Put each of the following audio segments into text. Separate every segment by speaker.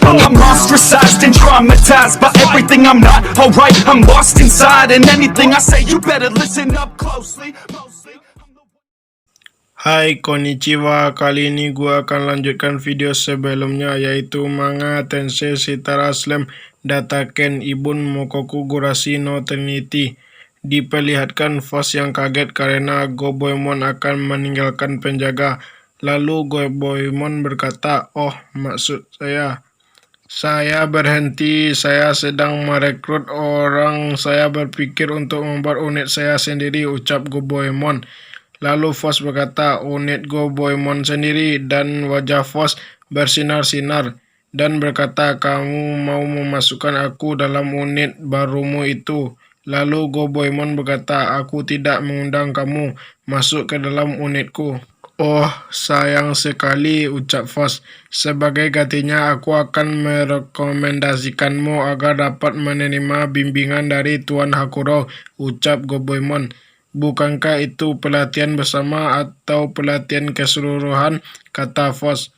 Speaker 1: wrong. I'm ostracized and traumatized by everything. I'm not alright, I'm lost inside, and anything I say you better listen up closely.
Speaker 2: Hai konnichiwa, kali ini gua akan lanjutkan video sebelumnya yaitu manga Tensei Shitara Slam Dataken Ibun Mokoku Gurashi no Trinity. Diperlihatkan Fox yang kaget karena Goboemon akan meninggalkan penjaga. Lalu Goboemon berkata, "Oh, maksud saya berhenti, saya sedang merekrut orang, saya berpikir untuk membuat unit saya sendiri," ucap Goboemon. Lalu Fox berkata, "Unit Goboemon sendiri," dan wajah Fox bersinar-sinar dan berkata, "Kamu mau memasukkan aku dalam unit barumu itu?" Lalu Goboemon berkata, "Aku tidak mengundang kamu masuk ke dalam unitku." "Oh, sayang sekali," ucap Fox. "Sebagai gantinya aku akan merekomendasikanmu agar dapat menerima bimbingan dari Tuan Hakuro," ucap Goboemon. "Bukankah itu pelatihan bersama atau pelatihan keseluruhan?" kata Fox.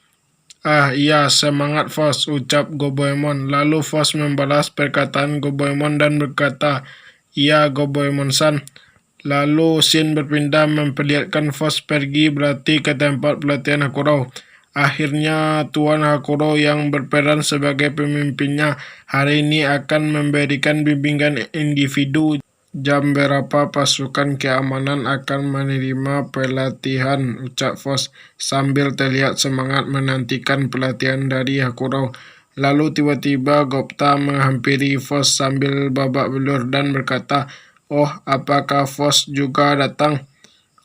Speaker 2: "Ah iya, semangat Fox," ucap Goboemon. Lalu Fox membalas perkataan Goboemon dan berkata, "Iya Goboemon-san." Lalu scene berpindah memperlihatkan Fox pergi berlatih ke tempat pelatihan Hakuro. Akhirnya Tuan Hakuro yang berperan sebagai pemimpinnya hari ini akan memberikan bimbingan individu. "Jam berapa pasukan keamanan akan menerima pelatihan?" ucap Fox sambil terlihat semangat menantikan pelatihan dari Hakuro. Lalu tiba-tiba Gopta menghampiri Fox sambil babak belur dan berkata, "Oh, apakah Fox juga datang?"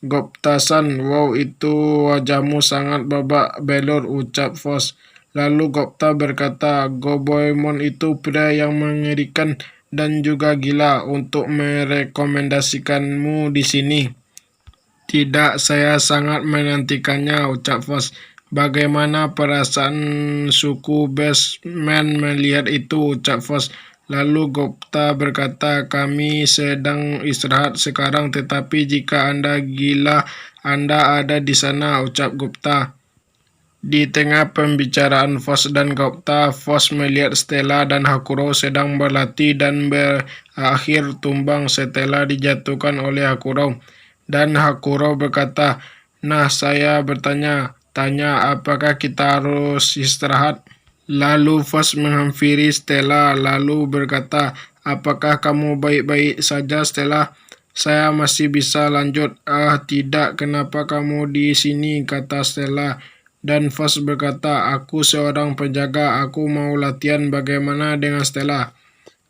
Speaker 2: "Gopta-san, wow, itu wajahmu sangat babak belur," ucap Fox. Lalu Gopta berkata, "Goboemon itu pria yang mengerikan dan juga gila untuk merekomendasikanmu di sini." "Tidak, saya sangat menantikannya," ucap Fox. "Bagaimana perasaan suku Basement melihat itu?" ucap Fox. Lalu Gopta berkata, "Kami sedang istirahat sekarang, tetapi jika Anda gila, Anda ada di sana," ucap Gopta. Di tengah pembicaraan Fox dan Gopta, Fox melihat Stella dan Hakuro sedang berlatih dan berakhir tumbang setelah dijatuhkan oleh Hakuro. Dan Hakuro berkata, "Nah, saya bertanya-tanya, apakah kita harus istirahat?" Lalu Fox menghampiri Stella lalu berkata, "Apakah kamu baik-baik saja, Stella?" "Saya masih bisa lanjut." "Ah, tidak, kenapa kamu di sini?" kata Stella. Dan Fox berkata, "Aku seorang penjaga, aku mau latihan." "Bagaimana dengan Stella?"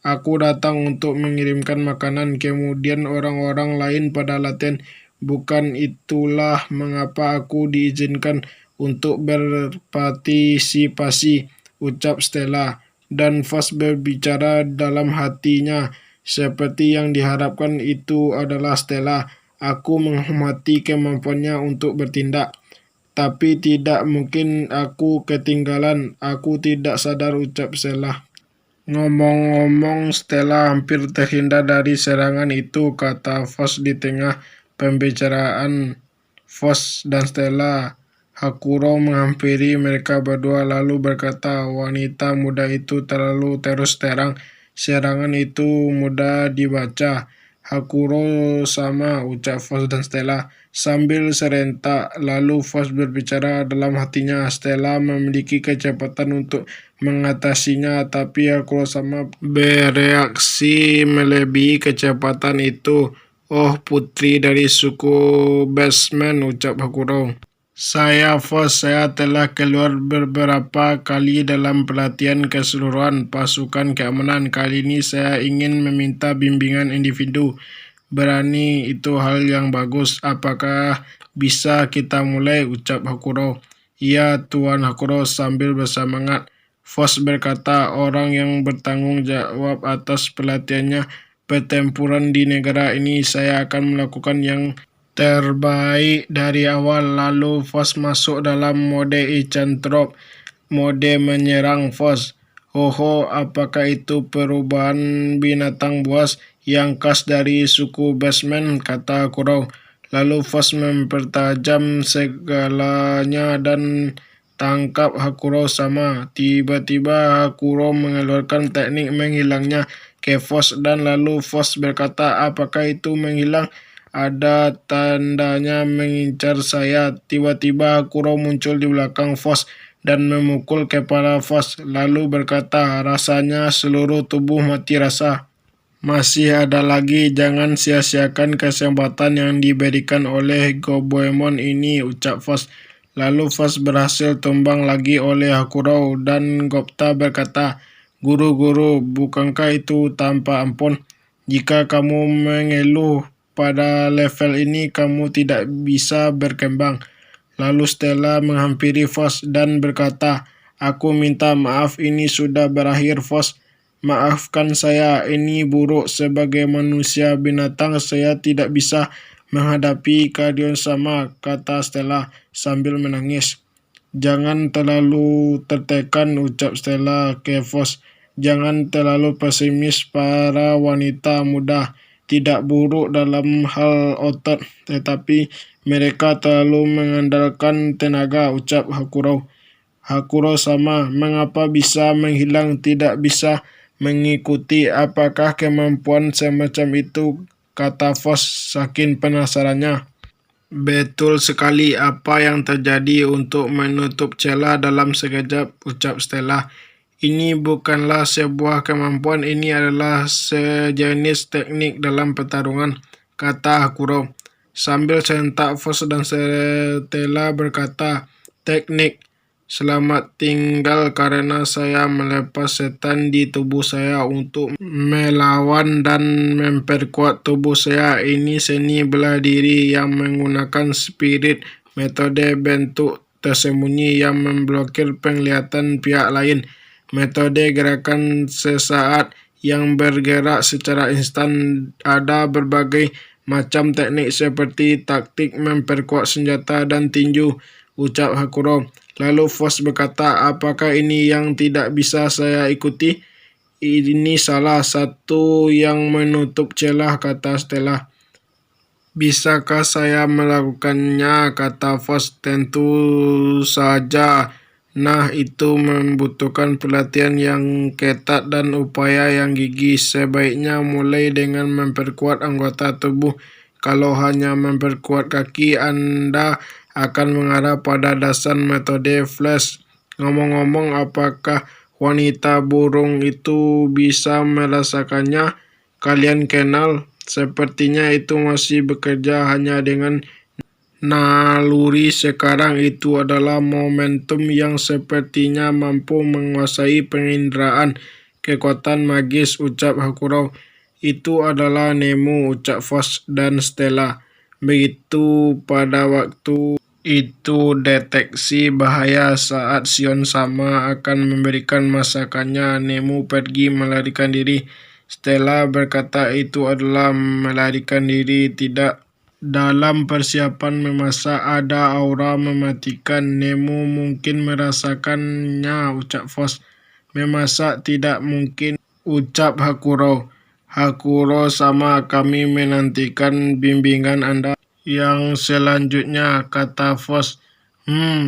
Speaker 2: "Aku datang untuk mengirimkan makanan, kemudian orang-orang lain pada latihan." "Bukan itulah mengapa aku diizinkan untuk berpartisipasi," ucap Stella. Dan Fox berbicara dalam hatinya, "Seperti yang diharapkan itu adalah Stella. Aku menghormati kemampuannya untuk bertindak. Tapi tidak mungkin aku ketinggalan. Aku tidak sadar," ucap Stella. "Ngomong-ngomong, Stella hampir terhindar dari serangan itu," kata Fox di tengah pembicaraan Fox dan Stella. Hakuro menghampiri mereka berdua lalu berkata, "Wanita muda itu terlalu terus terang. Serangan itu mudah dibaca." "Hakuro sama," ucap Fox dan Stella sambil serentak. Lalu Fox berbicara dalam hatinya, "Stella memiliki kecepatan untuk mengatasinya, tapi Hakuro sama bereaksi melebihi kecepatan itu." "Oh, putri dari suku Basement," ucap Hakuro. "Saya Fox, saya telah keluar beberapa kali dalam pelatihan keseluruhan pasukan keamanan. Kali ini saya ingin meminta bimbingan individu." "Berani, itu hal yang bagus. Apakah bisa kita mulai?" ucap Hakuro. "Iya, Tuan Hakuro," sambil bersemangat. Fox berkata, "Orang yang bertanggung jawab atas pelatihannya pertempuran di negara ini, saya akan melakukan yang terbaik dari awal." Lalu Fox masuk dalam mode Ichan-Trop, mode menyerang Fox. "Hoho, apakah itu perubahan binatang buas yang khas dari suku Basement?" kata Hakuro. Lalu Fox mempertajam segalanya dan Tangkap Hakuro sama. Tiba-tiba Hakuro mengeluarkan teknik menghilangnya ke Fox dan lalu Fox berkata, apakah itu menghilang? Ada tandanya mengincar saya. Tiba-tiba Hakuro muncul di belakang Fox dan memukul kepala Fox, lalu berkata, rasanya seluruh tubuh mati rasa. Masih ada lagi, jangan sia-siakan kesempatan yang diberikan oleh Goemon ini, ucap Fox. Lalu Fox berhasil tumbang lagi oleh Hakuro dan Gopta berkata, guru-guru, bukankah itu tanpa ampun? Jika kamu mengeluh pada level ini, kamu tidak bisa berkembang. Lalu Stella menghampiri Fox dan berkata, aku minta maaf, ini sudah berakhir, Fox. Maafkan saya, ini buruk. Sebagai manusia binatang, saya tidak bisa menghadapi keadaan sama, kata Stella sambil menangis. Jangan terlalu tertekan, ucap Stella ke Fox. Jangan terlalu pesimis, para wanita muda tidak buruk dalam hal otot, tetapi mereka terlalu mengandalkan tenaga, ucap Hakuro. Hakuro sama, mengapa bisa menghilang, tidak bisa mengikuti, apakah kemampuan semacam itu, kata Fox saking penasarannya. Betul sekali, apa yang terjadi untuk menutup celah dalam sekejap, ucap Stella. Ini bukanlah sebuah kemampuan, ini adalah sejenis teknik dalam pertarungan, kata Hakuro. Sambil sentak Fox dan Stella berkata, teknik. Selamat tinggal karena saya melepas setan di tubuh saya untuk melawan dan memperkuat tubuh saya. Ini seni bela diri yang menggunakan spirit, metode bentuk tersembunyi yang memblokir penglihatan pihak lain, metode gerakan sesaat yang bergerak secara instan. Ada berbagai macam teknik seperti taktik memperkuat senjata dan tinju, ucap Hakuro. Lalu Fox berkata, apakah ini yang tidak bisa saya ikuti? Ini salah satu yang menutup celah, kata Stella. Bisakah saya melakukannya, kata Fox. Tentu saja. Nah, itu membutuhkan pelatihan yang ketat dan upaya yang gigih. Sebaiknya mulai dengan memperkuat anggota tubuh. Kalau hanya memperkuat kaki, Anda akan mengarah pada dasar metode flash. Ngomong-ngomong, apakah wanita burung itu bisa merasakannya? Kalian kenal? Sepertinya itu masih bekerja hanya dengan naluri. Sekarang itu adalah momentum yang sepertinya mampu menguasai penginderaan kekuatan magis, ucap Hakuro. Itu adalah Nemu, ucap Fox dan Stella. Begitu pada waktu itu deteksi bahaya saat Shion sama akan memberikan masakannya, Nemu pergi melarikan diri. Stella berkata itu adalah melarikan diri, tidak. Dalam persiapan memasak ada aura mematikan. Nemu mungkin merasakannya, ucap Fox. Memasak tidak mungkin, ucap Hakuro. Hakuro sama, kami menantikan bimbingan Anda yang selanjutnya, kata Fox.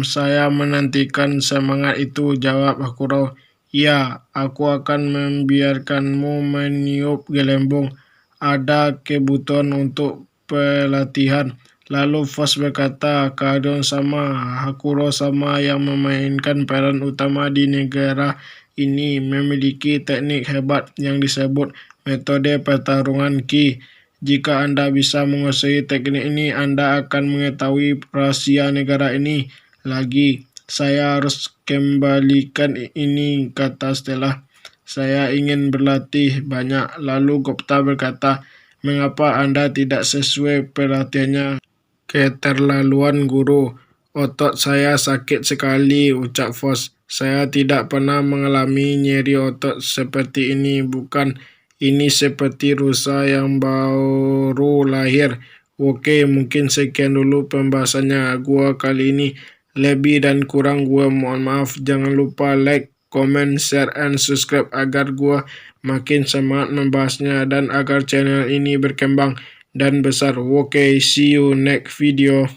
Speaker 2: Saya menantikan semangat itu, jawab Hakuro. Ya, aku akan membiarkanmu meniup gelembung. Ada kebutuhan untuk pelatihan. Lalu Fox berkata, keadaan sama, Hakuro sama yang memainkan peran utama di negara ini memiliki teknik hebat yang disebut metode pertarungan Ki. Jika Anda bisa menguasai teknik ini, Anda akan mengetahui rahasia negara ini. Lagi, saya harus kembalikan ini, kata Stella. Saya ingin berlatih banyak. Lalu Gopta berkata, mengapa Anda tidak sesuai pelatihannya? Keterlaluan, guru. Otot saya sakit sekali, ucap Fox. Saya tidak pernah mengalami nyeri otot seperti ini, bukan. Ini seperti rusa yang baru lahir. Oke, mungkin sekian dulu pembahasannya gua kali ini. Lebih dan kurang gua mohon maaf. Jangan lupa like, comment, share, and subscribe agar gua makin semangat membahasnya dan agar channel ini berkembang dan besar. Oke, see you next video.